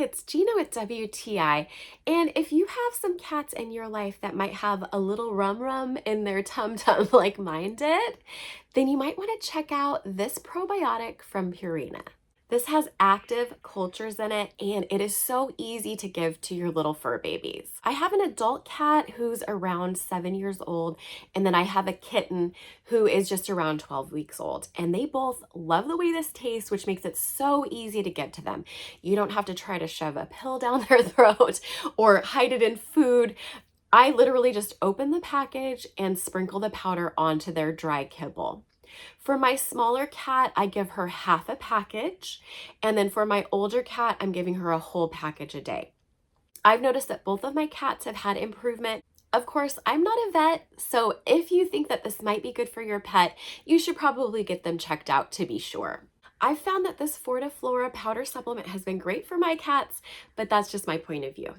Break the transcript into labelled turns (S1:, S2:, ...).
S1: it's Gina with WTI. And if you have some cats in your life that might have a little rum in their tum-tum like mine did, then you might want to check out this probiotic from Purina. This has active cultures in it, and it is so easy to give to your little fur babies. I have an adult cat who's around 7 years old, and then I have a kitten who is just around 12 weeks old. And they both love the way this tastes, which makes it so easy to give to them. You don't have to try to shove a pill down their throat or hide it in food. I literally just open the package and sprinkle the powder onto their dry kibble. For my smaller cat, I give her half a package. And then for my older cat, I'm giving her a whole package a day. I've noticed that both of my cats have had improvement. Of course, I'm not a vet, so if you think that this might be good for your pet, you should probably get them checked out to be sure. I've found that this FortiFlora powder supplement has been great for my cats, but that's just my point of view.